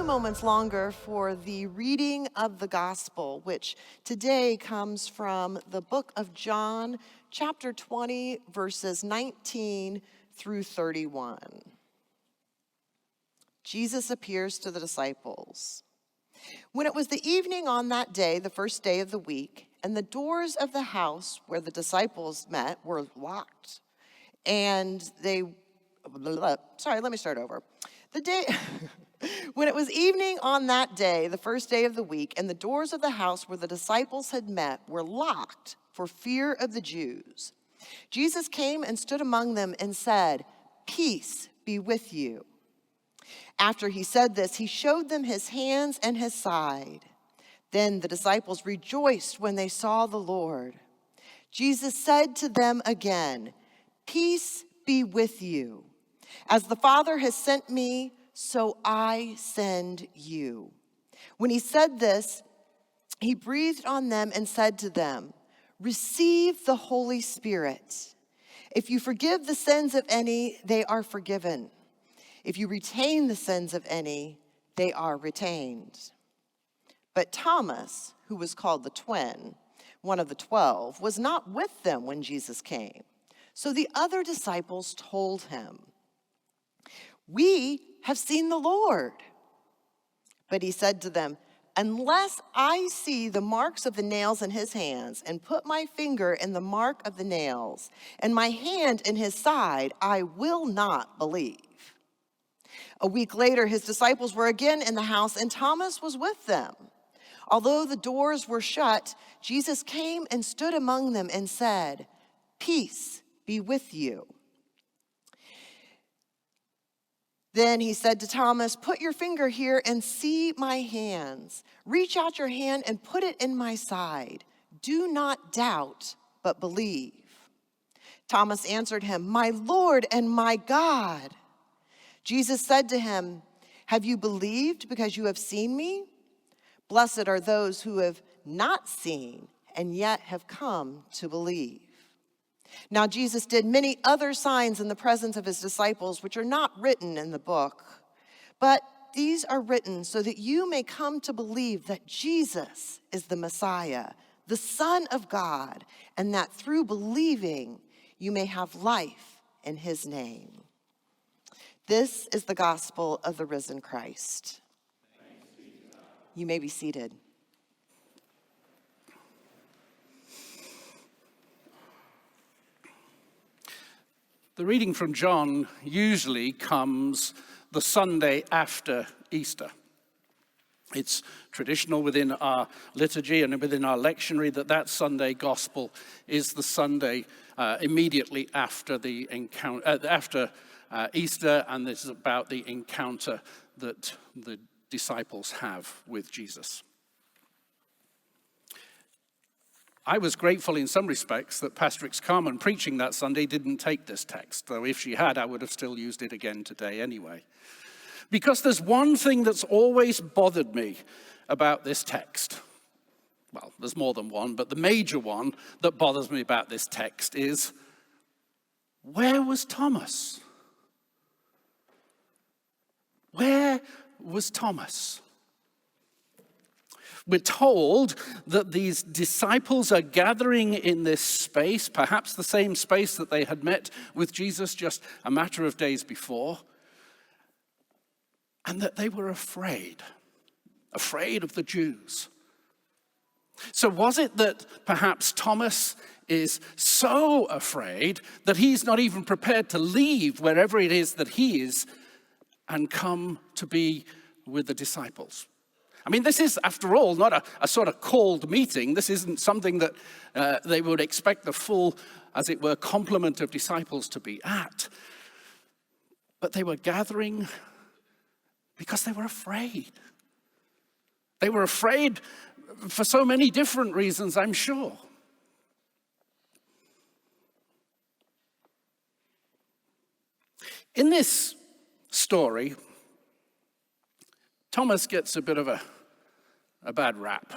moments longer for the reading of the gospel, which today comes from the book of John, chapter 20, verses 19 through 31. Jesus appears to the disciples. When it was the evening on that day, the first day of the week, and the doors of the house where the disciples met were locked, and When it was evening on that day, the first day of the week, and the doors of the house where the disciples had met were locked for fear of the Jews, Jesus came and stood among them and said, "Peace be with you." After he said this, he showed them his hands and his side. Then the disciples rejoiced when they saw the Lord. Jesus said to them again, "Peace be with you. As the Father has sent me, so I send you." When he said this, he breathed on them and said to them, "Receive the Holy Spirit. If you forgive the sins of any, they are forgiven. If you retain the sins of any, they are retained." But Thomas, who was called the twin, one of the 12, was not with them when Jesus came. So the other disciples told him, "We have seen the Lord." But he said to them, "Unless I see the marks of the nails in his hands, and put my finger in the mark of the nails, and my hand in his side, I will not believe." A week later, his disciples were again in the house, and Thomas was with them. Although the doors were shut, Jesus came and stood among them and said, "Peace be with you." Then he said to Thomas, "Put your finger here and see my hands. Reach out your hand and put it in my side. Do not doubt, but believe." Thomas answered him, "My Lord and my God." Jesus said to him, "Have you believed because you have seen me? Blessed are those who have not seen and yet have come to believe." Now Jesus did many other signs in the presence of his disciples, which are not written in the book. But these are written so that you may come to believe that Jesus is the Messiah, the Son of God, and that through believing you may have life in his name. This is the gospel of the risen Christ. You may be seated. The reading from John usually comes the Sunday after Easter. It's traditional within our liturgy and within our lectionary that Sunday gospel is the Sunday immediately after the encounter, Easter, and this is about the encounter that the disciples have with Jesus. I was grateful in some respects that Pastor Carmen preaching that Sunday didn't take this text, though if she had, I would have still used it again today anyway. Because there's one thing that's always bothered me about this text. Well, there's more than one, but the major one that bothers me about this text is, where was Thomas? Where was Thomas? We're told that these disciples are gathering in this space, perhaps the same space that they had met with Jesus just a matter of days before, and that they were afraid of the Jews. So was it that perhaps Thomas is so afraid that he's not even prepared to leave wherever it is that he is and come to be with the disciples? I mean, this is, after all, not a sort of called meeting. This isn't something that they would expect the full, as it were, complement of disciples to be at. But they were gathering because they were afraid. They were afraid for so many different reasons, I'm sure. In this story, Thomas gets a bit of a bad rap.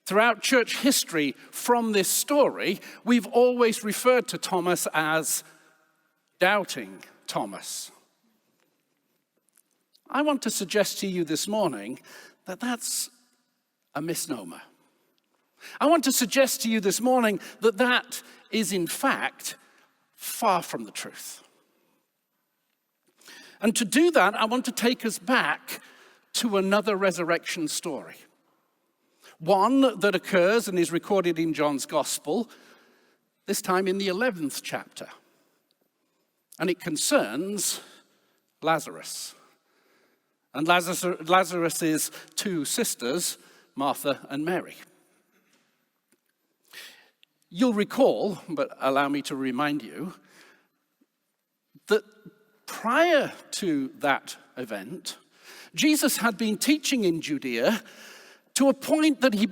Throughout church history, from this story, we've always referred to Thomas as Doubting Thomas. I want to suggest to you this morning that that's a misnomer. I want to suggest to you this morning that that is in fact far from the truth. And to do that, I want to take us back to another resurrection story. One that occurs and is recorded in John's Gospel, this time in the 11th chapter. And it concerns Lazarus. And Lazarus' two sisters, Martha and Mary. You'll recall, but allow me to remind you, that prior to that event, Jesus had been teaching in Judea to a point that he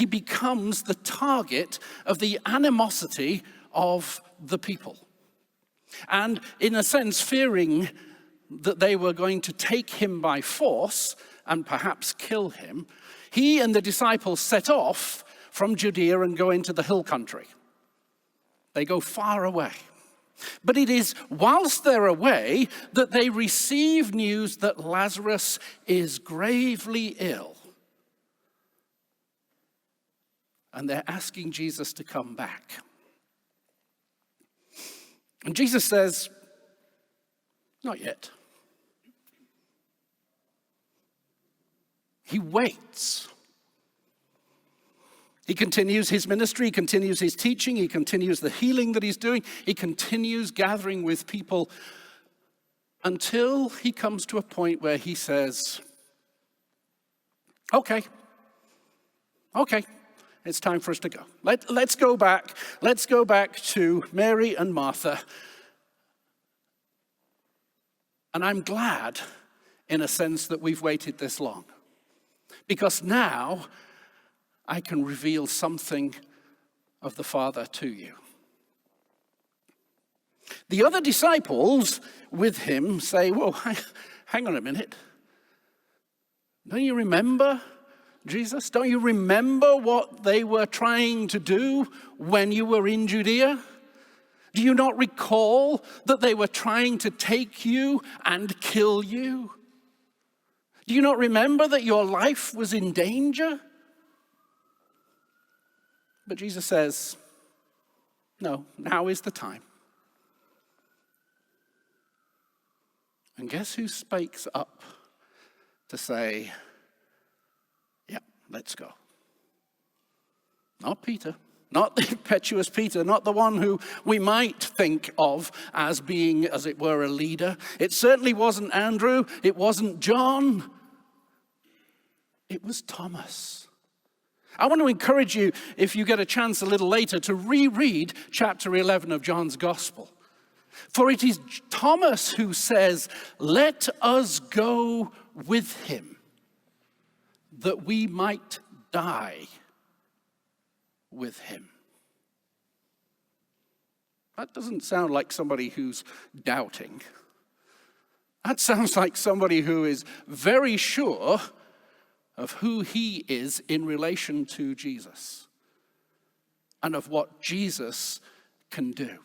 becomes the target of the animosity of the people. And in a sense, fearing that they were going to take him by force and perhaps kill him, he and the disciples set off from Judea and go into the hill country. They go far away. But it is whilst they're away that they receive news that Lazarus is gravely ill. And they're asking Jesus to come back. And Jesus says, not yet. He waits. He continues his ministry, he continues his teaching, he continues the healing that he's doing, he continues gathering with people until he comes to a point where he says, okay, it's time for us to go. Let's go back to Mary and Martha. And I'm glad, in a sense, that we've waited this long. Because now I can reveal something of the Father to you. The other disciples with him say, whoa, hang on a minute. Don't you remember Jesus? Don't you remember what they were trying to do when you were in Judea? Do you not recall that they were trying to take you and kill you? Do you not remember that your life was in danger? But Jesus says, no, now is the time. And guess who speaks up to say, yeah, let's go? Not Peter, not the impetuous Peter, not the one who we might think of as being, as it were, a leader. It certainly wasn't Andrew, it wasn't John. It was Thomas. I want to encourage you, if you get a chance a little later, to reread chapter 11 of John's Gospel. For it is Thomas who says, let us go with him, that we might die with him. That doesn't sound like somebody who's doubting. That sounds like somebody who is very sure of who he is in relation to Jesus and of what Jesus can do.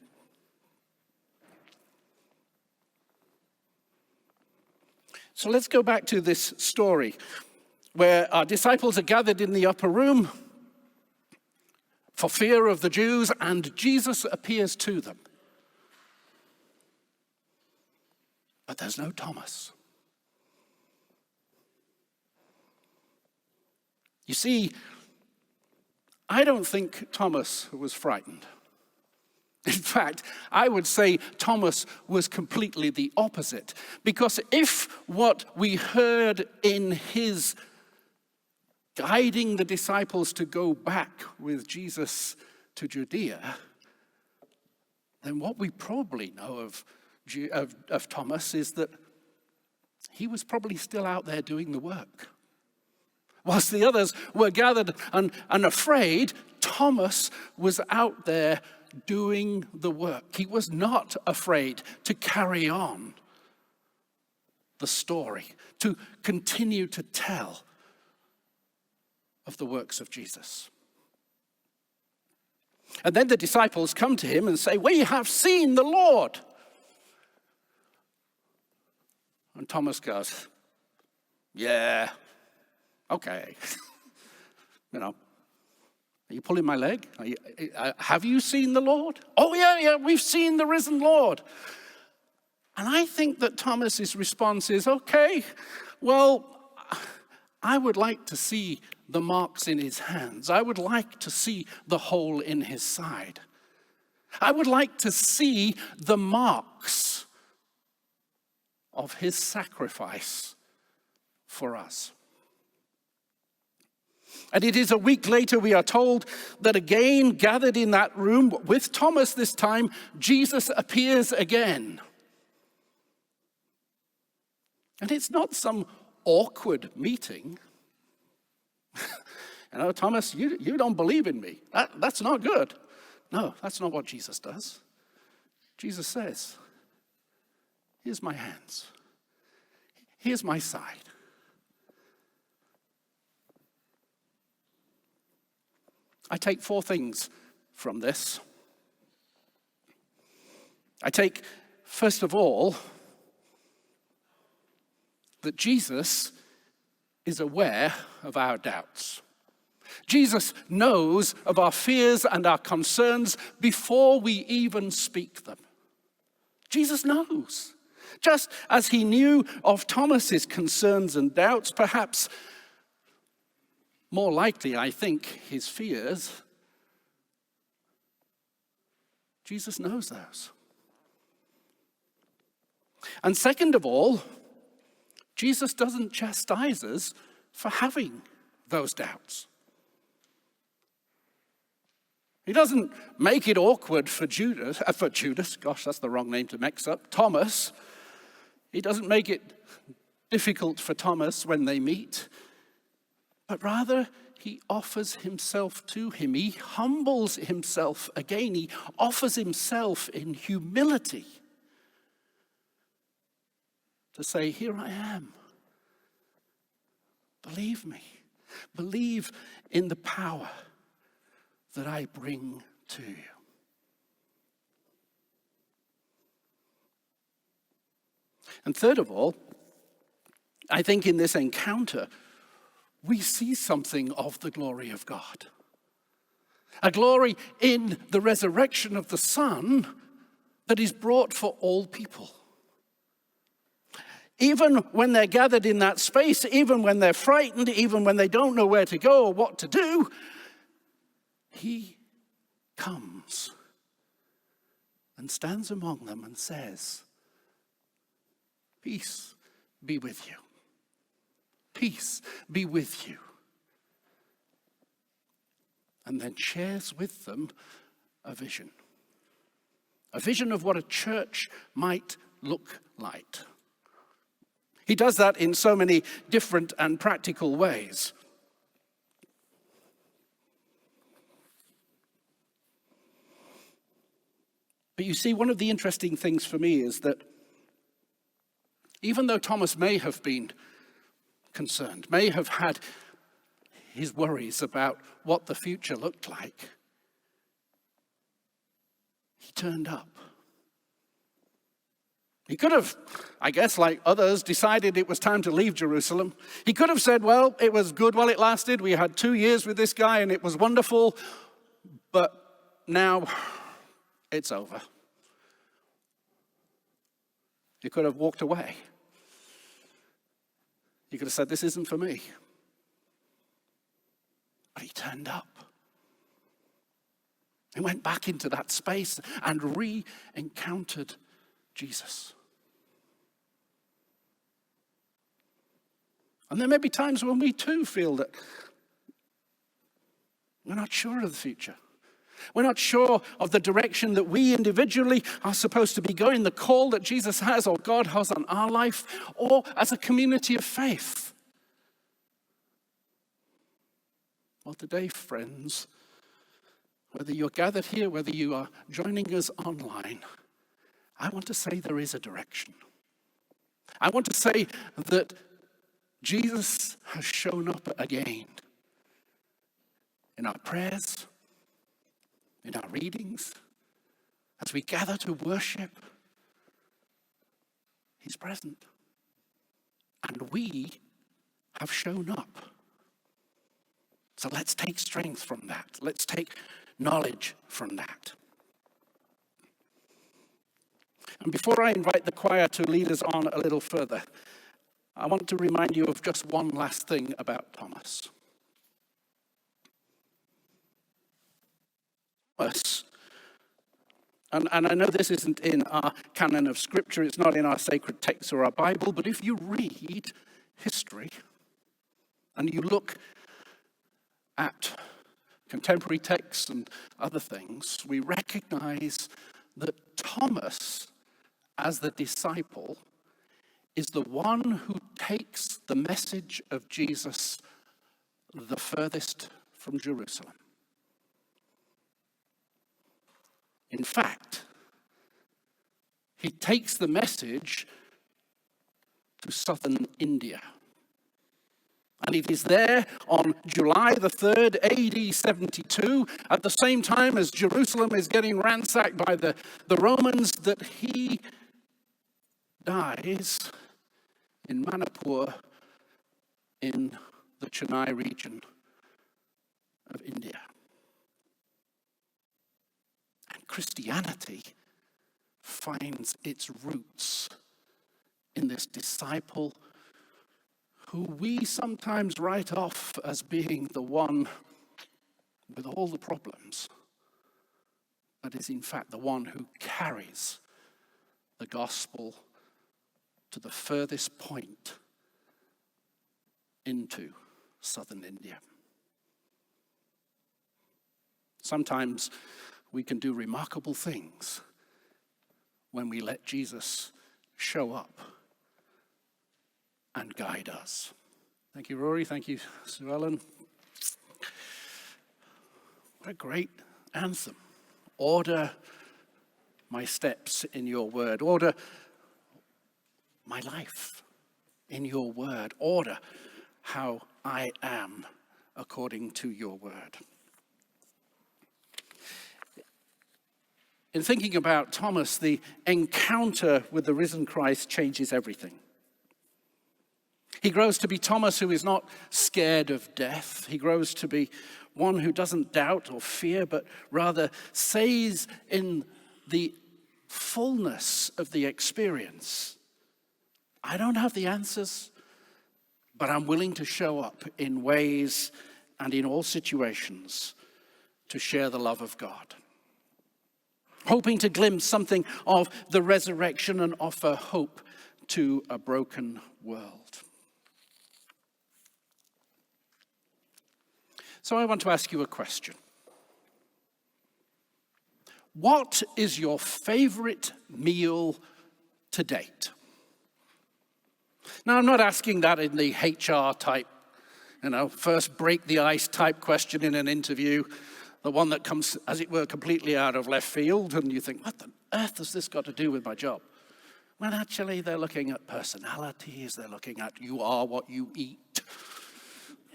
So let's go back to this story where our disciples are gathered in the upper room for fear of the Jews, and Jesus appears to them. But there's no Thomas. You see, I don't think Thomas was frightened. In fact, I would say Thomas was completely the opposite. Because if what we heard in his guiding the disciples to go back with Jesus to Judea, then what we probably know of Thomas is that he was probably still out there doing the work. Whilst the others were gathered and afraid, Thomas was out there doing the work. He was not afraid to carry on the story, to continue to tell of the works of Jesus. And then the disciples come to him and say, we have seen the Lord. And Thomas goes, yeah, okay. Are you pulling my leg? Have you seen the Lord? Oh, yeah, we've seen the risen Lord. And I think that Thomas's response is, okay, well, I would like to see the marks in his hands. I would like to see the hole in his side. I would like to see the marks of his sacrifice for us. And it is a week later, we are told, that again, gathered in that room with Thomas this time, Jesus appears again. And it's not some awkward meeting. Thomas, you don't believe in me. That's not good. No, that's not what Jesus does. Jesus says, here's my hands. Here's my side. I take 4 things from this. I take, first of all, that Jesus is aware of our doubts. Jesus knows of our fears and our concerns before we even speak them. Jesus knows. Just as he knew of Thomas's concerns and doubts, perhaps more likely, I think, his fears, Jesus knows those. And second of all, Jesus doesn't chastise us for having those doubts. He doesn't make it awkward for Judas, gosh, that's the wrong name to mix up, Thomas. He doesn't make it difficult for Thomas when they meet, but rather he offers himself to him. He humbles himself again. He offers himself in humility to say, here I am. Believe me. Believe in the power that I bring to you. And third of all, I think in this encounter, we see something of the glory of God. A glory in the resurrection of the Son that is brought for all people. Even when they're gathered in that space, even when they're frightened, even when they don't know where to go or what to do, he comes and stands among them and says, peace be with you. Peace be with you. And then shares with them a vision of what a church might look like. He does that in so many different and practical ways. But you see, one of the interesting things for me is that even though Thomas may have been concerned, may have had his worries about what the future looked like, he turned up. He could have, I guess, like others, decided it was time to leave Jerusalem. He could have said, well, it was good while it lasted. We had 2 years with this guy and it was wonderful, but now it's over. He could have walked away. He could have said, this isn't for me. But he turned up. He went back into that space and re-encountered Jesus. And there may be times when we too feel that we're not sure of the future. We're not sure of the direction that we individually are supposed to be going, the call that Jesus has or God has on our life, or as a community of faith. Well, today, friends, whether you're gathered here, whether you are joining us online, I want to say there is a direction. I want to say that Jesus has shown up again in our prayers, in our readings, as we gather to worship. He's present. And we have shown up. So let's take strength from that. Let's take knowledge from that. And before I invite the choir to lead us on a little further, I want to remind you of just one last thing about Thomas. Thomas, and I know this isn't in our canon of Scripture, it's not in our sacred texts or our Bible, but if you read history and you look at contemporary texts and other things, we recognize that Thomas, as the disciple, is the one who takes the message of Jesus the furthest from Jerusalem. In fact, he takes the message to southern India. And it is there on July the 3rd, AD 72, at the same time as Jerusalem is getting ransacked by the Romans, that he dies in Manipur in the Chennai region of India. And Christianity finds its roots in this disciple who we sometimes write off as being the one with all the problems, but is in fact the one who carries the gospel to the furthest point into southern India. Sometimes we can do remarkable things when we let Jesus show up and guide us. Thank you, Rory. Thank you, Sue Ellen. What a great anthem. Order my steps in your word. Order my life in your word. Order how I am according to your word. In thinking about Thomas, the encounter with the risen Christ changes everything. He grows to be Thomas, who is not scared of death. He grows to be one who doesn't doubt or fear, but rather says in the fullness of the experience, I don't have the answers, but I'm willing to show up in ways and in all situations to share the love of God. Hoping to glimpse something of the resurrection and offer hope to a broken world. So I want to ask you a question. What is your favorite meal to date? Now, I'm not asking that in the HR type, first break the ice type question in an interview, the one that comes, as it were, completely out of left field, and you think, what the earth has this got to do with my job? Well, actually, they're looking at personalities, they're looking at you are what you eat,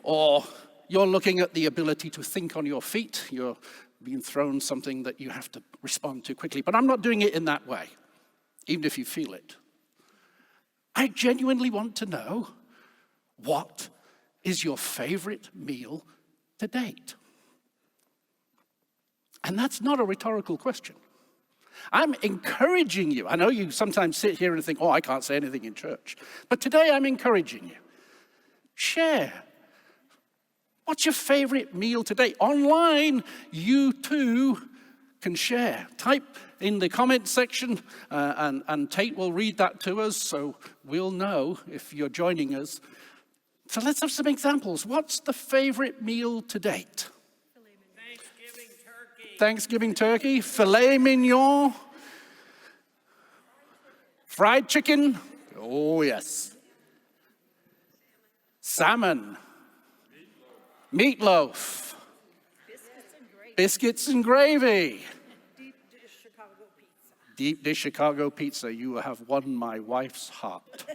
or you're looking at the ability to think on your feet. You're being thrown something that you have to respond to quickly. But I'm not doing it in that way, even if you feel it. I genuinely want to know, what is your favorite meal to date? And that's not a rhetorical question. I'm encouraging you. I know you sometimes sit here and think, I can't say anything in church. But today I'm encouraging you. Share. What's your favorite meal today? Online, you too can share. Type in the comment section and Tate will read that to us so we'll know if you're joining us. So let's have some examples. What's the favorite meal to date? Thanksgiving turkey, filet mignon, fried chicken. Oh, yes. Salmon. Meatloaf. Biscuits and gravy. Deep dish Chicago pizza. Deep dish Chicago pizza. You have won my wife's heart.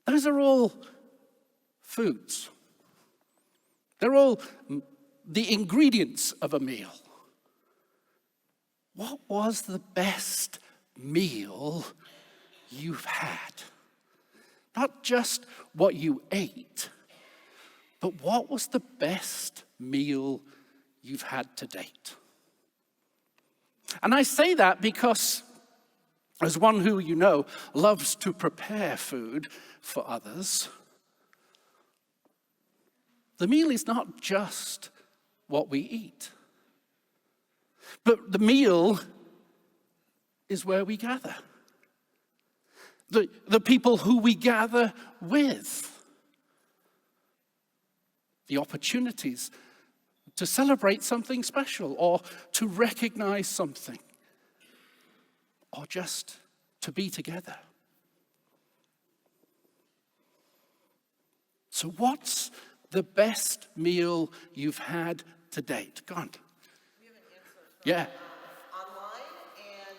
Those are all foods. They're all the ingredients of a meal. What was the best meal you've had. Not just what you ate, but what was the best meal you've had to date? And I say that because, as one who you know loves to prepare food for others, the meal is not just what we eat, but the meal is where we gather. The people who we gather with. The opportunities to celebrate something special or to recognize something or just to be together. So what's the best meal you've had to date? Go on. We have an answer Yeah. online, and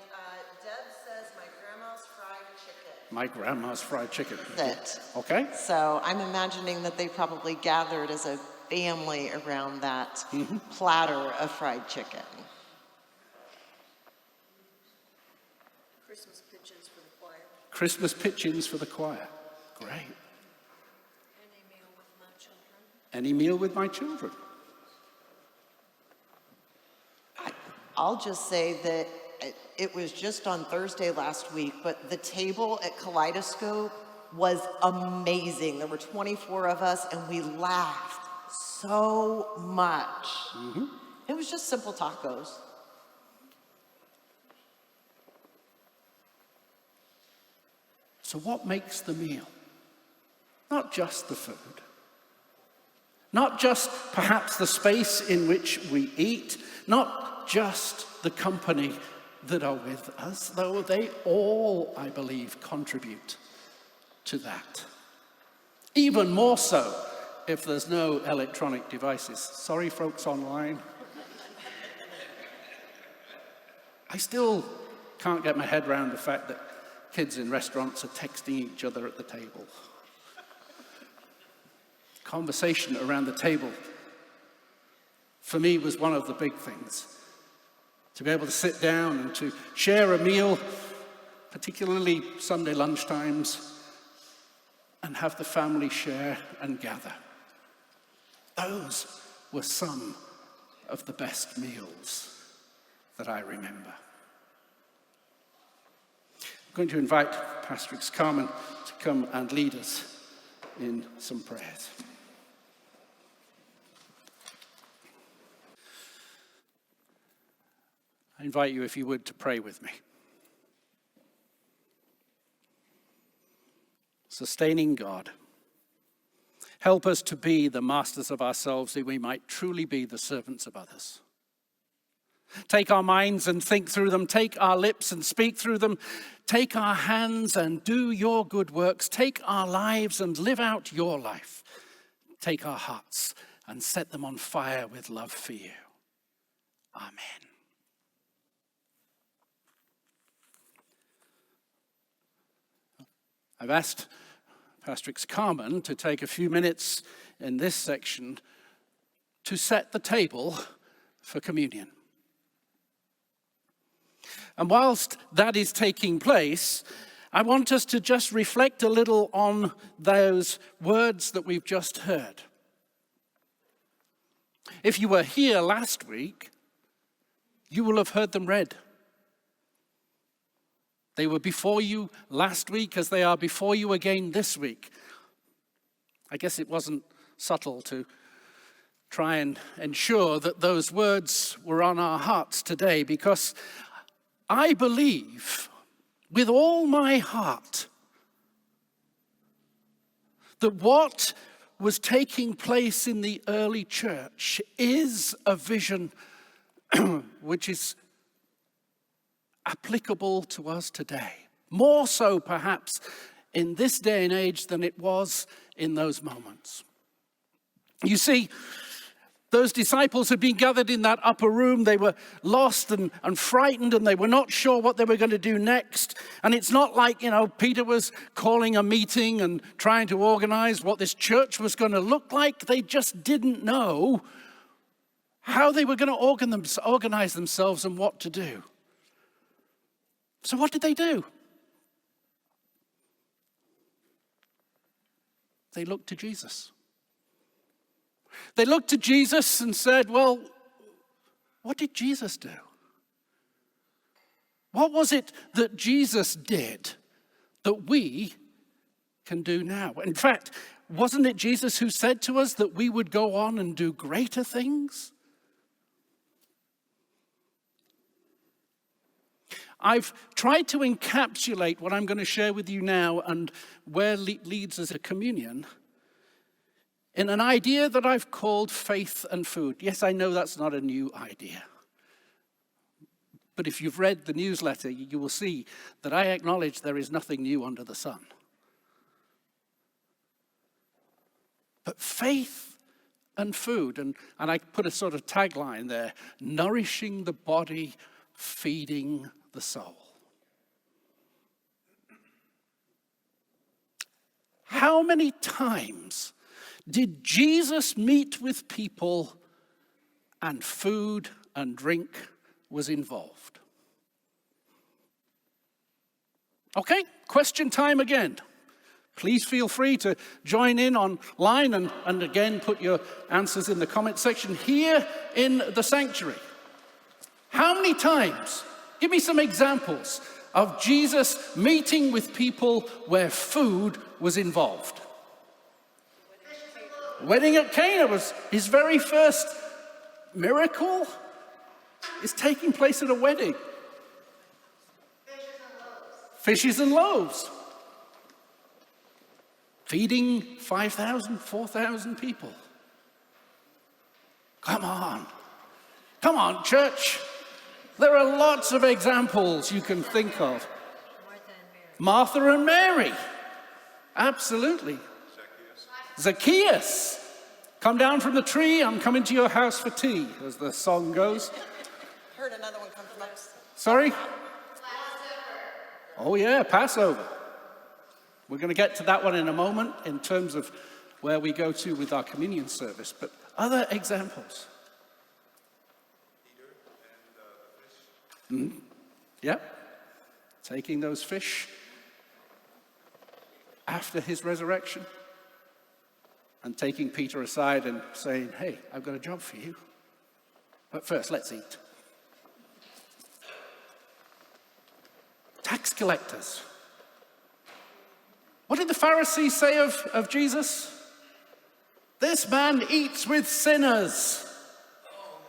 Deb says my grandma's fried chicken. My grandma's fried chicken. That's it. Okay. So I'm imagining that they probably gathered as a family around that platter of fried chicken. Christmas pigeons for the choir. Christmas pigeons for the choir. Great. Any meal with my children. Any meal with my children. I'll just say that it was just on Thursday last week, but the table at Kaleidoscope was amazing. There were 24 of us, and we laughed so much. It was just simple tacos. So what makes the meal? Not just the food. Not just perhaps the space in which we eat. Not just the company that are with us, though they all, I believe, contribute to that. Even more so if there's no electronic devices. Sorry, folks online. I still can't get my head around the fact that kids in restaurants are texting each other at the table. Conversation around the table, for me, was one of the big things. To be able to sit down and to share a meal, particularly Sunday lunchtimes, and have the family share and gather. Those were some of the best meals that I remember. I'm going to invite Pastor Carmen to come and lead us in some prayers. I invite you, if you would, to pray with me. Sustaining God, help us to be the masters of ourselves, that we might truly be the servants of others. Take our minds and think through them. Take our lips and speak through them. Take our hands and do your good works. Take our lives and live out your life. Take our hearts and set them on fire with love for you. Amen. I've asked Pastor Carmen to take a few minutes in this section to set the table for communion. And whilst that is taking place, I want us to just reflect a little on those words that we've just heard. If you were here last week, you will have heard them read. They were before you last week as they are before you again this week. I guess it wasn't subtle to try and ensure that those words were on our hearts today, because I believe with all my heart that what was taking place in the early church is a vision which is applicable to us today. More so perhaps in this day and age than it was in those moments. You see, those disciples had been gathered in that upper room. They were lost and frightened, and they were not sure what they were going to do next. And it's not like, Peter was calling a meeting and trying to organize what this church was going to look like. They just didn't know how they were going to organize themselves and what to do. So what did they do? They looked to Jesus. They looked to Jesus and said, well, what did Jesus do? What was it that Jesus did that we can do now? In fact, wasn't it Jesus who said to us that we would go on and do greater things? I've tried to encapsulate what I'm going to share with you now and where leads us to communion in an idea that I've called faith and food. Yes, I know that's not a new idea. But if you've read the newsletter, you will see that I acknowledge there is nothing new under the sun. But faith and food, and I put a sort of tagline there, nourishing the body, feeding the soul. How many times did Jesus meet with people and food and drink was involved? Okay, question time again. Please feel free to join in online and again put your answers in the comment section here in the sanctuary. How many times? Give me some examples of Jesus meeting with people where food was involved. Wedding at Cana was his very first miracle. Is taking place at a wedding. Fishes and loaves. Feeding 5,000, 4,000 people. Come on. Come on, church. There are lots of examples you can think of. Martha and Mary. Absolutely. Zacchaeus. Come down from the tree, I'm coming to your house for tea, as the song goes. Heard another one come from up. Sorry? Oh yeah, Passover. We're going to get to that one in a moment in terms of where we go to with our communion service. But other examples. Peter and the fish. Yep. Taking those fish after his resurrection and taking Peter aside and saying, hey, I've got a job for you. But first, let's eat. Tax collectors. What did the Pharisees say of Jesus? This man eats with sinners. Oh,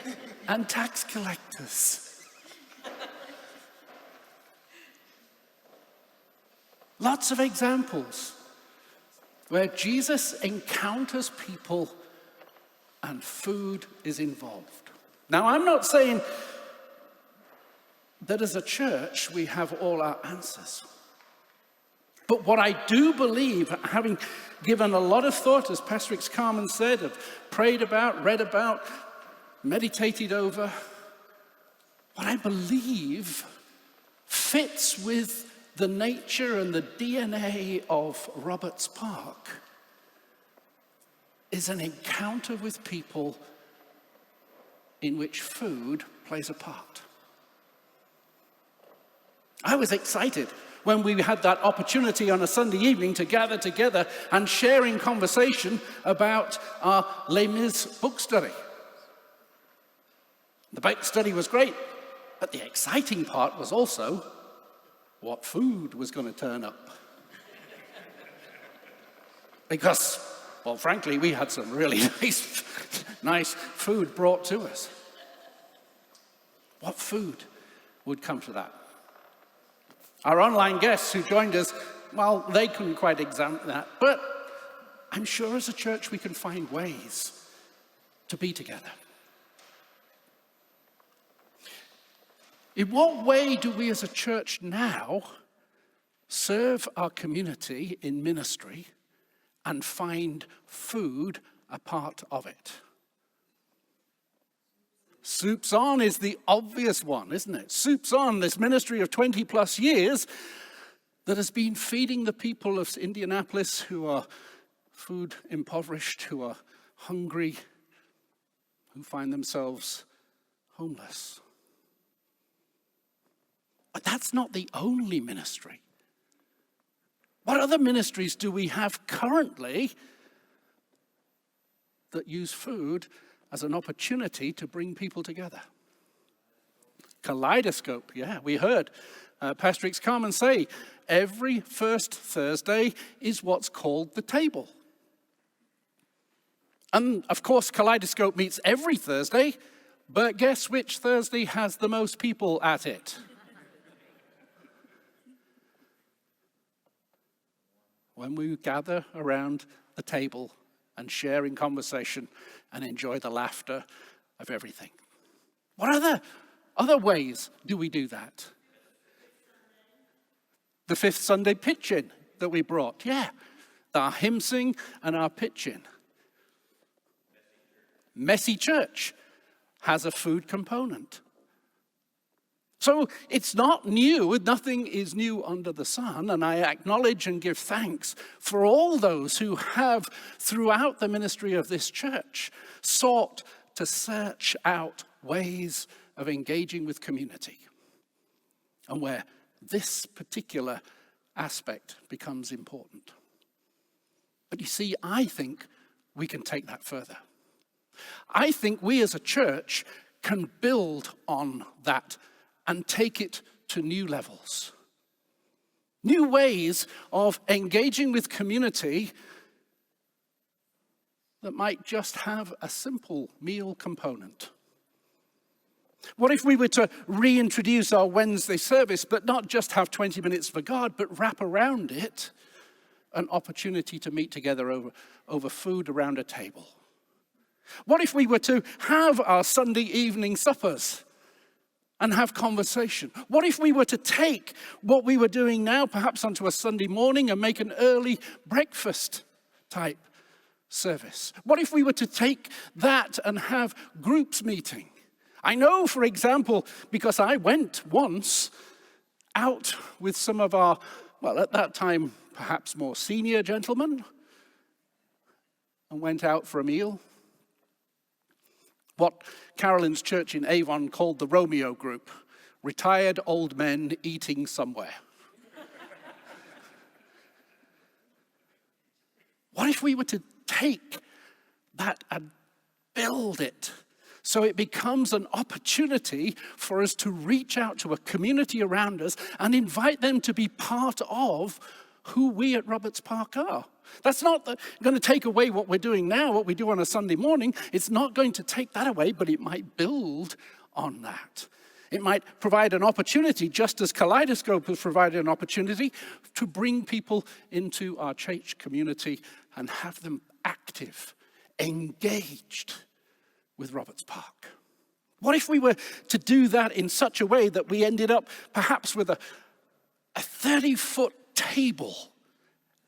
no. And tax collectors. Lots of examples where Jesus encounters people and food is involved. Now, I'm not saying that as a church we have all our answers. But what I do believe, having given a lot of thought, as Pastor Carmen said, have prayed about, read about, meditated over, what I believe fits with the nature and the DNA of Roberts Park is an encounter with people in which food plays a part. I was excited when we had that opportunity on a Sunday evening to gather together and share in conversation about our Les Mis book study. The book study was great, but the exciting part was also what food was going to turn up. Because, well, frankly, we had some really nice food brought to us. What food would come to that? Our online guests who joined us, well, they couldn't quite examine that, but I'm sure as a church we can find ways to be together. In what way do we as a church now serve our community in ministry and find food a part of it? Soup's On is the obvious one, isn't it? Soup's On, this ministry of 20 plus years that has been feeding the people of Indianapolis who are food impoverished, who are hungry, who find themselves homeless. But that's not the only ministry. What other ministries do we have currently that use food as an opportunity to bring people together? Kaleidoscope, yeah, we heard Pastor X Carmen say, every first Thursday is what's called the table. And of course, Kaleidoscope meets every Thursday, but guess which Thursday has the most people at it? When we gather around the table and share in conversation and enjoy the laughter of everything. What other ways do we do that? The fifth Sunday pitch-in that we brought, yeah. Our hymn sing and our pitch-in. Messy Church has a food component. So it's not new, nothing is new under the sun, and I acknowledge and give thanks for all those who have, throughout the ministry of this church, sought to search out ways of engaging with community, and where this particular aspect becomes important. But you see, I think we can take that further. I think we as a church can build on that and take it to new levels. New ways of engaging with community that might just have a simple meal component. What if we were to reintroduce our Wednesday service, but not just have 20 minutes for God, but wrap around it an opportunity to meet together over food around a table? What if we were to have our Sunday evening suppers and have conversation? What if we were to take what we were doing now, perhaps onto a Sunday morning, and make an early breakfast type service? What if we were to take that and have groups meeting? I know, for example, because I went once out with some of our, well, at that time, perhaps more senior gentlemen, and went out for a meal. What Carolyn's church in Avon called the Romeo group, retired old men eating somewhere. What if we were to take that and build it so it becomes an opportunity for us to reach out to a community around us and invite them to be part of who we at Roberts Park are? That's not going to take away what we're doing now, what we do on a Sunday morning. It's not going to take that away, but it might build on that. It might provide an opportunity, just as Kaleidoscope has provided an opportunity, to bring people into our church community and have them active, engaged with Roberts Park. What if we were to do that in such a way that we ended up perhaps with a 30-foot table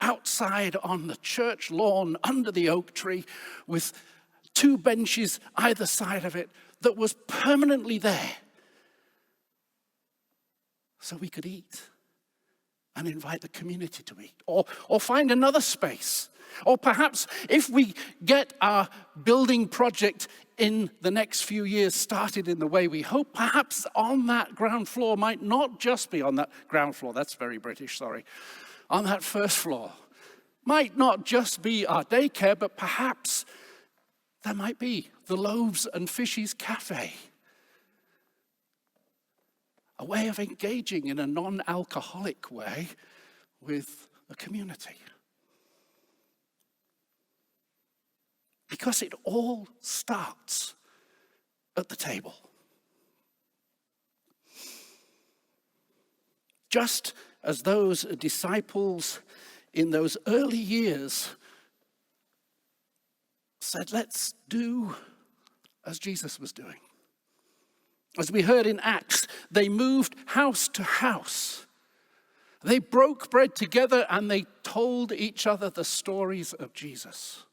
outside on the church lawn under the oak tree with 2 benches either side of it that was permanently there so we could eat and invite the community to eat, or find another space. Or perhaps if we get our building project in the next few years started in the way we hope, perhaps on that ground floor might not just be on that ground floor, that's very British, sorry, on that first floor, might not just be our daycare, but perhaps there might be the Loaves and Fishes Cafe, a way of engaging in a non-alcoholic way with the community. Because it all starts at the table. Just as those disciples in those early years said, let's do as Jesus was doing. As we heard in Acts, they moved house to house. They broke bread together and they told each other the stories of Jesus.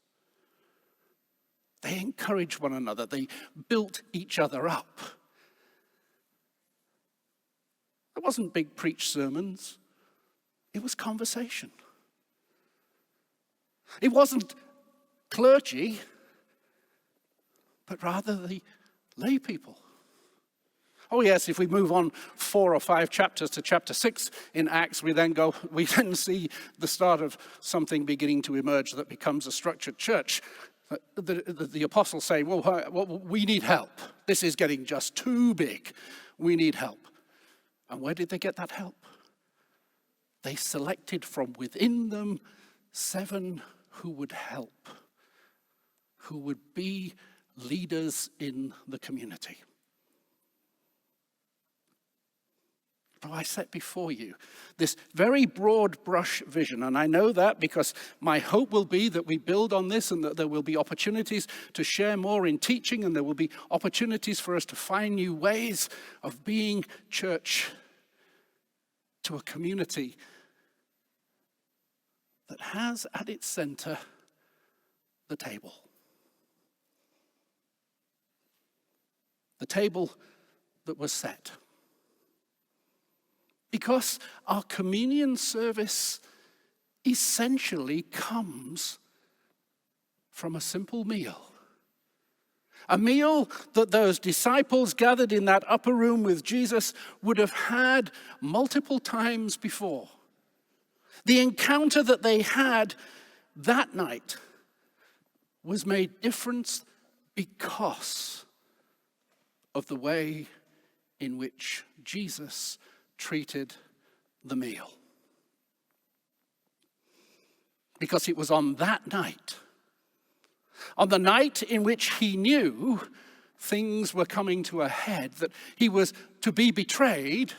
They encouraged one another. They built each other up. It wasn't big preach sermons. It was conversation. It wasn't clergy, but rather the lay people. Oh yes, if we move on 4 or 5 chapters to chapter 6 in Acts, we then see the start of something beginning to emerge that becomes a structured church. The apostles say, well, we need help. This is getting just too big. We need help. And where did they get that help? They selected from within them 7 who would help, who would be leaders in the community. So I set before you this very broad brush vision, and I know that because my hope will be that we build on this and that there will be opportunities to share more in teaching, and there will be opportunities for us to find new ways of being church to a community that has at its center the table. The table that was set. Because our communion service essentially comes from a simple meal. A meal that those disciples gathered in that upper room with Jesus would have had multiple times before. The encounter that they had that night was made different because of the way in which Jesus treated the meal. Because it was on that night, on the night in which he knew things were coming to a head, that he was to be betrayed,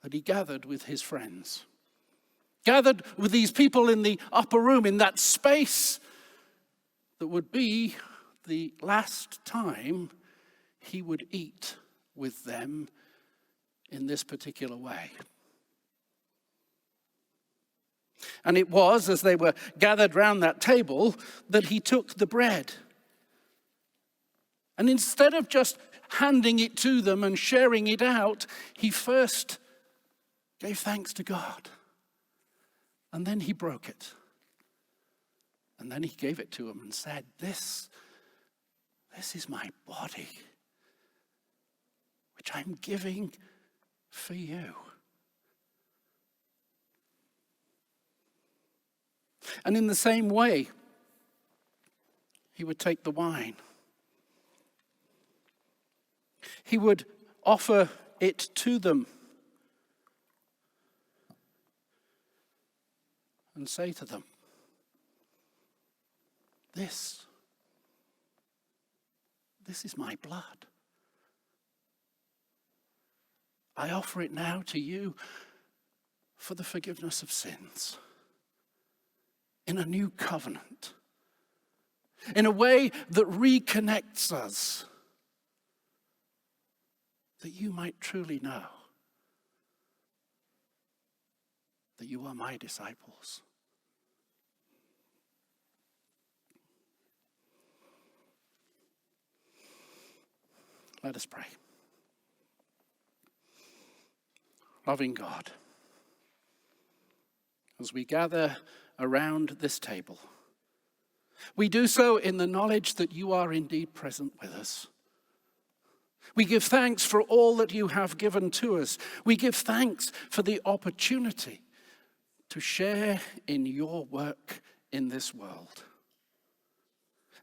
that he gathered with his friends. Gathered with these people in the upper room, in that space that would be the last time he would eat with them in this particular way. And it was as they were gathered round that table that he took the bread. And instead of just handing it to them and sharing it out, he first gave thanks to God. And then he broke it. And then he gave it to them and said, This is my body, which I'm giving for you. And in the same way, he would take the wine. He would offer it to them and say to them, This is my blood. I offer it now to you for the forgiveness of sins. In a new covenant. In a way that reconnects us. That you might truly know that you are my disciples. Let us pray. Loving God, as we gather around this table, we do so in the knowledge that you are indeed present with us. We give thanks for all that you have given to us. We give thanks for the opportunity to share in your work in this world.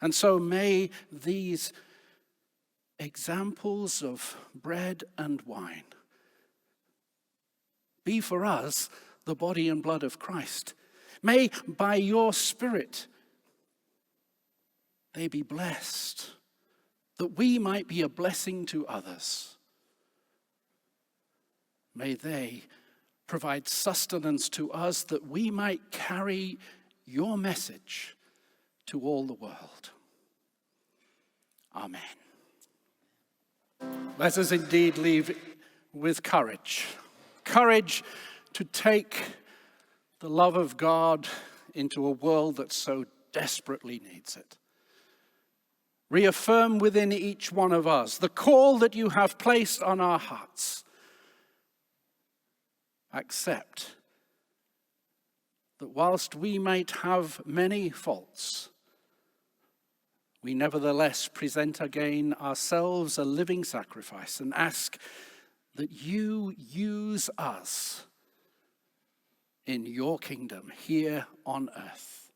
And so may these examples of bread and wine be for us the body and blood of Christ. May by your Spirit they be blessed, that we might be a blessing to others. May they provide sustenance to us that we might carry your message to all the world. Amen. Let us indeed leave with courage. Courage to take the love of God into a world that so desperately needs it. Reaffirm within each one of us the call that you have placed on our hearts. Accept that whilst we might have many faults, we nevertheless present again ourselves a living sacrifice and ask that you use us in your kingdom here on earth.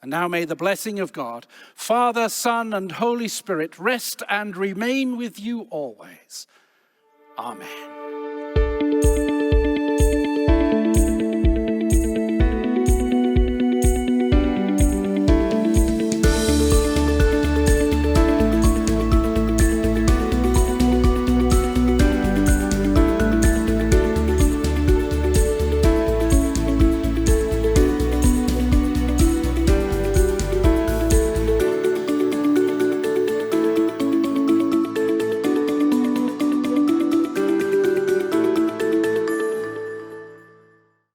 And now may the blessing of God, Father, Son, and Holy Spirit rest and remain with you always. Amen.